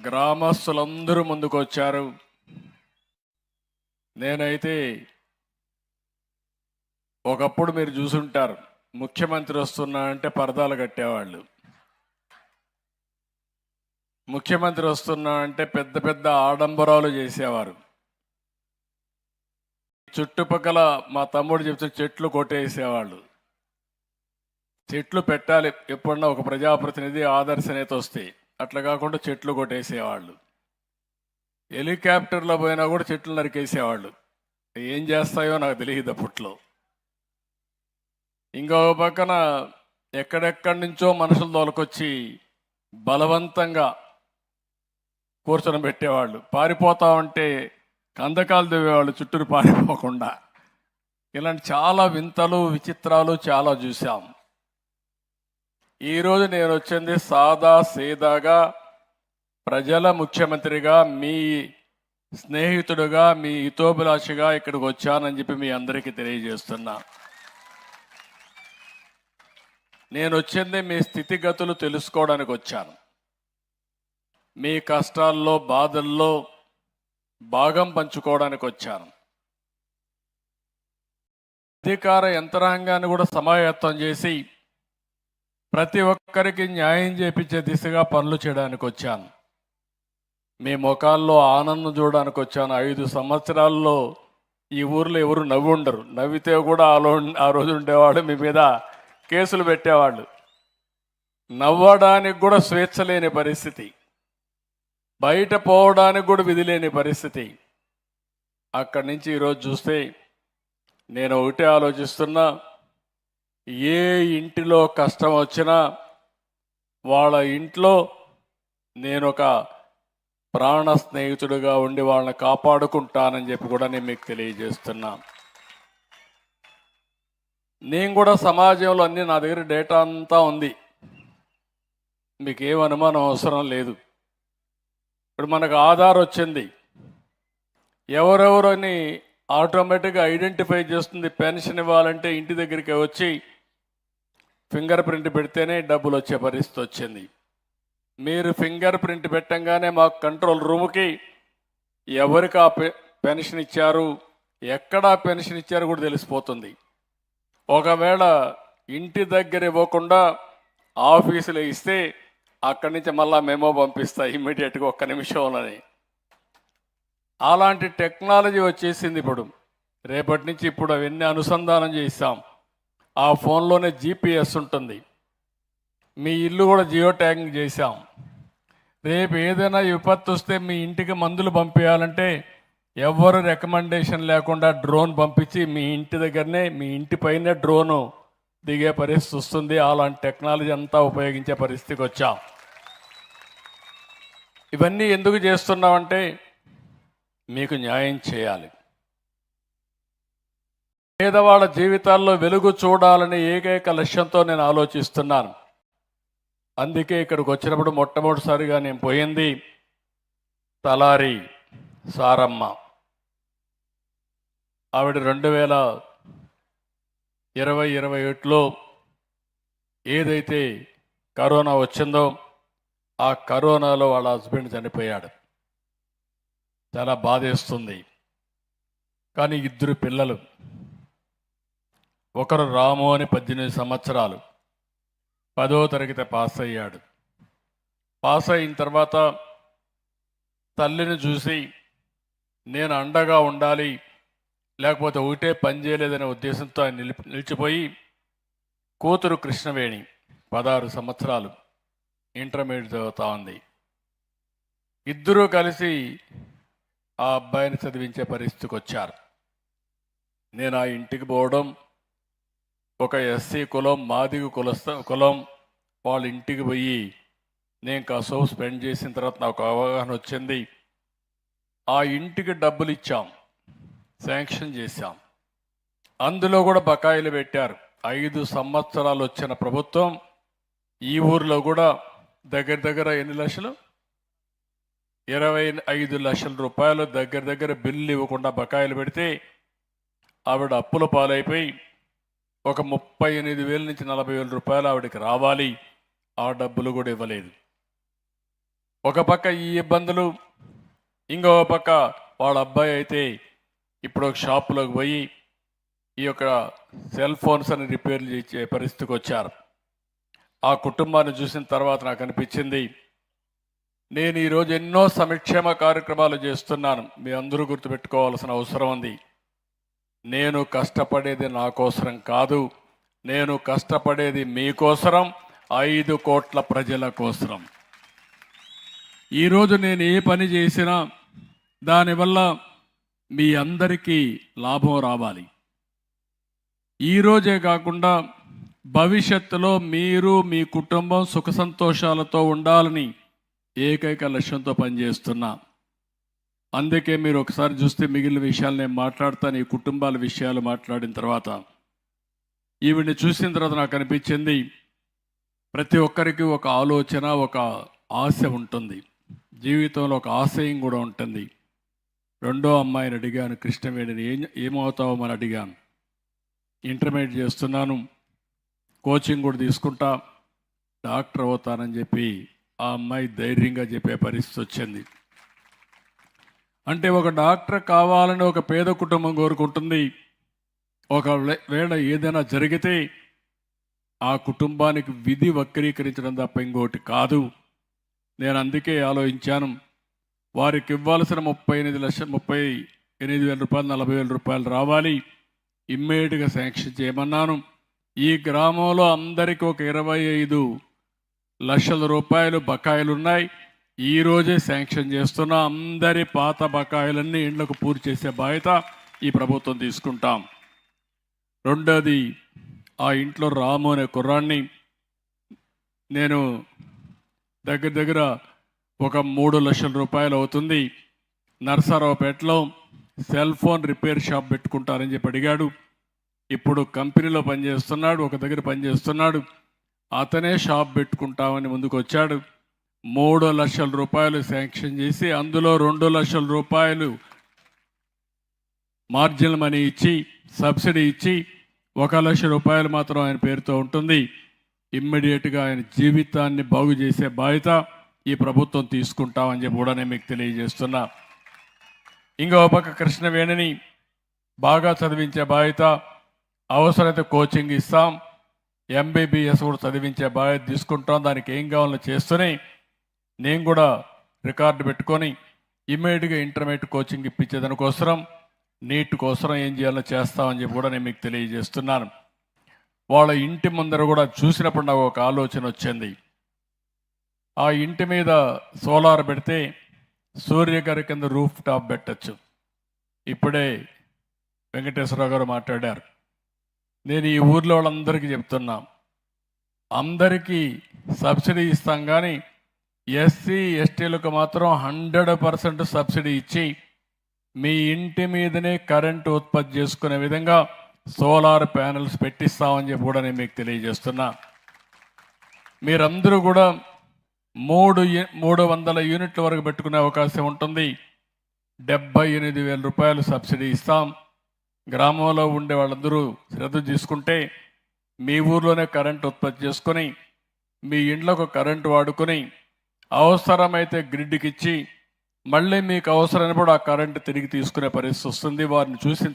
గ్రామస్తులందరూ ముందుకు వచ్చారు. నేనైతే ఒకప్పుడు మీరు చూసుంటారు, ముఖ్యమంత్రి వస్తున్నా అంటే పరదాలు కట్టేవాళ్ళు. ముఖ్యమంత్రి వస్తున్నా అంటే పెద్ద పెద్ద ఆడంబరాలు చేసేవారు. చుట్టుపక్కల మా తమ్ముడు చెప్తే చెట్లు కొట్టేసేవాళ్ళు. చెట్లు పెట్టాలి, ఎప్పుడన్నా ఒక ప్రజాప్రతినిధి ఆదర్శ నేత వస్తే. అట్లా కాకుండా చెట్లు కొట్టేసేవాళ్ళు. హెలికాప్టర్లో పోయినా కూడా చెట్లు నరికేసేవాళ్ళు. ఏం చేస్తాయో నాకు తెలియదు అప్పట్లో. ఇంకో పక్కన ఎక్కడెక్కడి నుంచో మనుషులు తోలుకొచ్చి బలవంతంగా కూర్చొని పెట్టేవాళ్ళు. పారిపోతా ఉంటే కందకాలు దివ్వేవాళ్ళు చుట్టూరు పారిపోకుండా. ఇలాంటి చాలా వింతలు విచిత్రాలు చాలా చూసాం. ఈరోజు నేను వచ్చింది సాదా సీదాగా ప్రజల ముఖ్యమంత్రిగా, మీ స్నేహితుడుగా, మీ హితోభిలాషిగా ఇక్కడికి వచ్చానని చెప్పి మీ అందరికీ తెలియజేస్తున్నా. నేను వచ్చింది మీ స్థితిగతులు తెలుసుకోవడానికి వచ్చాను. మీ కష్టాల్లో బాధల్లో భాగం పంచుకోవడానికి వచ్చాను. అధికార యంత్రాంగాన్ని కూడా సమాయత్తం చేసి ప్రతి ఒక్కరికి న్యాయం చేపించే దిశగా పనులు చేయడానికి వచ్చాను. మీ ముఖాల్లో ఆనందం చూడడానికి వచ్చాను. 5 సంవత్సరాల్లో ఈ ఊర్లో ఎవరు నవ్వు ఉండరు. నవ్వితే కూడా ఆ రోజు ఉండేవాళ్ళు మీ మీద కేసులు పెట్టేవాళ్ళు. నవ్వడానికి కూడా స్వేచ్ఛ లేని పరిస్థితి, బయట పోవడానికి కూడా విధి లేని పరిస్థితి. అక్కడి నుంచి ఈరోజు చూస్తే నేను ఒకటే ఆలోచిస్తున్నా, ఏ ఇంటిలో కష్టం వచ్చినా వాళ్ళ ఇంట్లో నేను ఒక ప్రాణ స్నేహితుడిగా ఉండి వాళ్ళని కాపాడుకుంటానని చెప్పి కూడా నేను మీకు తెలియజేస్తున్నా. నేను కూడా సమాజంలో అన్ని నా దగ్గర డేటా అంతా ఉంది, మీకు ఏం అనుమానం అవసరం లేదు. ఇప్పుడు మనకు ఆధార్ వచ్చింది, ఎవరెవరని ఆటోమేటిక్గా ఐడెంటిఫై చేస్తుంది. పెన్షన్ ఇవ్వాలంటే ఇంటి దగ్గరికి వచ్చి ఫింగర్ ప్రింట్ పెడితేనే డబ్బులు వచ్చే పరిస్థితి వచ్చింది. మీరు ఫింగర్ ప్రింట్ పెట్టంగానే మాకు కంట్రోల్ రూమ్కి ఎవరికి ఆ పెన్షన్ ఇచ్చారు, ఎక్కడ పెన్షన్ ఇచ్చారు కూడా తెలిసిపోతుంది. ఒకవేళ ఇంటి దగ్గర ఇవ్వకుండా ఆఫీసులో ఇస్తే అక్కడి నుంచి మళ్ళా మెమో పంపిస్తా ఇమ్మీడియట్గా 1 నిమిషంలోనే. అలాంటి టెక్నాలజీ వచ్చేసింది ఇప్పుడు. రేపటి నుంచి ఇప్పుడు అవన్నీ అనుసంధానం చేస్తాం. ఆ ఫోన్లోనే GPS ఉంటుంది. మీ ఇల్లు కూడా జియో ట్యాగింగ్ చేశాం. రేపు ఏదైనా విపత్తు వస్తే మీ ఇంటికి మందులు పంపించాలంటే ఎవరు రికమెండేషన్ లేకుండా డ్రోన్ పంపించి మీ ఇంటి దగ్గరనే, మీ ఇంటి పైనే డ్రోను దిగే పరిస్థితి వస్తుంది. అలాంటి టెక్నాలజీ అంతా ఉపయోగించే పరిస్థితికి వచ్చాం. ఇవన్నీ ఎందుకు చేస్తున్నామంటే మీకు న్యాయం చేయాలి. పేదవాళ్ళ జీవితాల్లో వెలుగు చూడాలనే ఏకైక లక్ష్యంతో నేను ఆలోచిస్తున్నాను. అందుకే ఇక్కడికి వచ్చినప్పుడు మొట్టమొదటిసారిగా నేను పోయింది తలారి సారమ్మ. ఆవిడ 2020-21లో ఏదైతే కరోనా వచ్చిందో ఆ కరోనాలో వాళ్ళ హస్బెండ్ చనిపోయాడు. చాలా బాధేస్తుంది. కానీ 2 పిల్లలు, ఒకరు రాము అని 18 సంవత్సరాలు, 10వ తరగతి పాస్ అయ్యాడు. పాస్ అయిన తర్వాత తల్లిని చూసి నేను అండగా ఉండాలి, లేకపోతే ఒకటే పని చేయలేదనే ఉద్దేశంతో ఆయన నిలిచిపోయి కూతురు కృష్ణవేణి 16 సంవత్సరాలు ఇంటర్మీడియట్ చదువుతా ఉంది. 2 కలిసి ఆ అబ్బాయిని చదివించే పరిస్థితికి వచ్చారు. నేను ఆ ఇంటికి పోవడం, ఒక ఎస్సీ కులం, మాదిగ కులం వాళ్ళ ఇంటికి పోయి నేను కాసేపు స్పెండ్ చేసిన తర్వాత నాకు అవగాహన వచ్చింది. ఆ ఇంటికి డబ్బులు ఇచ్చాం, శాంక్షన్ చేశాం. అందులో కూడా బకాయిలు పెట్టారు. 5 సంవత్సరాలు వచ్చిన ప్రభుత్వం ఈ ఊరిలో కూడా దగ్గర ఎన్ని లక్షలు, 25 లక్షల రూపాయలు దగ్గర బిల్లు ఇవ్వకుండా బకాయిలు పెడితే ఆవిడ అప్పుల పాలైపోయి ఒక 38,000 నుంచి 40,000 రూపాయలు ఆవిడకి రావాలి. ఆ డబ్బులు కూడా ఇవ్వలేదు. ఒక పక్క ఈ ఇబ్బందులు, ఇంకో పక్క వాళ్ళ అబ్బాయి అయితే ఇప్పుడు ఒక షాపులోకి పోయి ఈ యొక్క సెల్ ఫోన్స్ అని రిపేర్లు చేసే పరిస్థితికి వచ్చారు. ఆ కుటుంబాన్ని చూసిన తర్వాత నాకు అనిపించింది, నేను ఈరోజు ఎన్నో సంక్షేమ కార్యక్రమాలు చేస్తున్నాను. మీ అందరూ గుర్తుపెట్టుకోవాల్సిన అవసరం ఉంది. నేను కష్టపడేది నా కోసరం కాదు, నేను కష్టపడేది మీకోసరం, 5 కోట్ల ప్రజల కోసరం. ఈరోజు నేను ఏ పని చేసినా దానివల్ల మీ అందరికీ లాభం రావాలి. ఈరోజే కాకుండా భవిష్యత్తులో మీరు మీ కుటుంబం సుఖ సంతోషాలతో ఉండాలని ఏకైక లక్ష్యంతో పనిచేస్తున్నా. అందుకే మీరు ఒకసారి చూస్తే మిగిలిన విషయాలు నేను మాట్లాడతాను. ఈ కుటుంబాల విషయాలు మాట్లాడిన తర్వాత ఈవిడ్ని చూసిన తర్వాత నాకు అనిపించింది, ప్రతి ఒక్కరికి ఒక ఆలోచన, ఒక ఆశ ఉంటుంది. జీవితంలో ఒక ఆశయం కూడా ఉంటుంది. రెండో అమ్మాయిని అడిగాను, కృష్ణవేణిని, ఏమవుతావో అని అడిగాను. ఇంటర్మీడియట్ చేస్తున్నాను, కోచింగ్ కూడా తీసుకుంటా, డాక్టర్ అవుతానని చెప్పి ఆ అమ్మాయి ధైర్యంగా చెప్పే పరిస్థితి వచ్చింది. అంటే ఒక డాక్టర్ కావాలని ఒక పేద కుటుంబం కోరుకుంటుంది. ఒకవేళ ఏదైనా జరిగితే ఆ కుటుంబానికి విధి వక్రీకరించడం తప్ప ఇంకోటి కాదు. నేను అందుకే ఆలోచించాను, వారికి ఇవ్వాల్సిన 38,38,000 రూపాయలు, 40,000 రూపాయలు రావాలి, ఇమ్మీడియట్గా శాంక్షన్ చేయమన్నాను. ఈ గ్రామంలో అందరికీ ఒక 25 లక్షల రూపాయలు బకాయిలు ఉన్నాయి. ఈరోజే శాంక్షన్ చేస్తున్నా. అందరి పాత బకాయిలన్నీ ఇండ్లకు పూర్తి చేసే బాధ్యత ఈ ప్రభుత్వం తీసుకుంటాం. రెండోది, ఆ ఇంట్లో రాము అనే కుర్రాన్ని నేను దగ్గర ఒక 3 లక్షల రూపాయలు అవుతుంది, నర్సారావుపేటలో సెల్ ఫోన్ రిపేర్ షాప్ పెట్టుకుంటారని చెప్పి అడిగాడు. ఇప్పుడు కంపెనీలో పనిచేస్తున్నాడు, ఒక దగ్గర పనిచేస్తున్నాడు. అతనే షాప్ పెట్టుకుంటామని ముందుకు వచ్చాడు. 3 లక్షల రూపాయలు శాంక్షన్ చేసి అందులో 2 లక్షల రూపాయలు మార్జినల్ మనీ ఇచ్చి, సబ్సిడీ ఇచ్చి, 1 లక్ష రూపాయలు మాత్రం ఆయన పేరుతో ఉంటుంది. ఇమ్మీడియట్గా ఆయన జీవితాన్ని బాగు చేసే బాధ్యత ఈ ప్రభుత్వం తీసుకుంటామని చెప్పి కూడా నేను మీకు తెలియజేస్తున్నా. ఇంకో పక్క కృష్ణవేణిని బాగా చదివించే బాధ్యత, అవసరమైతే కోచింగ్ ఇస్తాం, MBBS కూడా చదివించే బాధ్యత తీసుకుంటాం. దానికి ఏం కావాలో చేస్తూనే నేను కూడా రికార్డు పెట్టుకొని ఇమ్మీడియట్గా ఇంటర్మీడియట్ కోచింగ్ ఇప్పించే దానికోసం, నీట్ కోసం ఏం చేయాలో చేస్తామని చెప్పి కూడా నేను మీకు తెలియజేస్తున్నాను. వాళ్ళ ఇంటి ముందర కూడా చూసినప్పుడు నాకు ఒక ఆలోచన వచ్చింది. ఆ ఇంటి మీద సోలార్ పెడితే సూర్య గారి కింద రూఫ్ టాప్ పెట్టచ్చు. ఇప్పుడే వెంకటేశ్వరరావు గారు మాట్లాడారు. నేను ఈ ఊర్లో వాళ్ళందరికీ చెప్తున్నా, అందరికీ సబ్సిడీ ఇస్తాం, కానీ SC STలకు మాత్రం 100% సబ్సిడీ ఇచ్చి మీ ఇంటి మీదనే కరెంటు ఉత్పత్తి చేసుకునే విధంగా సోలార్ ప్యానెల్స్ పెట్టిస్తామని చెప్పి కూడా నేను మీకు తెలియజేస్తున్నా. మీరందరూ కూడా 300 యూనిట్ల వరకు పెట్టుకునే అవకాశం ఉంటుంది. 78,000 రూపాయలు సబ్సిడీ ఇస్తాం. గ్రామంలో ఉండే వాళ్ళందరూ శ్రద్ధ తీసుకుంటే మీ ఊర్లోనే కరెంటు ఉత్పత్తి చేసుకొని మీ ఇంట్లోకి కరెంటు వాడుకొని అవసరమైతే గ్రిడ్కి ఇచ్చి మళ్ళీ మీకు అవసరమైనప్పుడు ఆ కరెంటు తిరిగి తీసుకునే పరిస్థితి వస్తుంది. వారిని చూసిన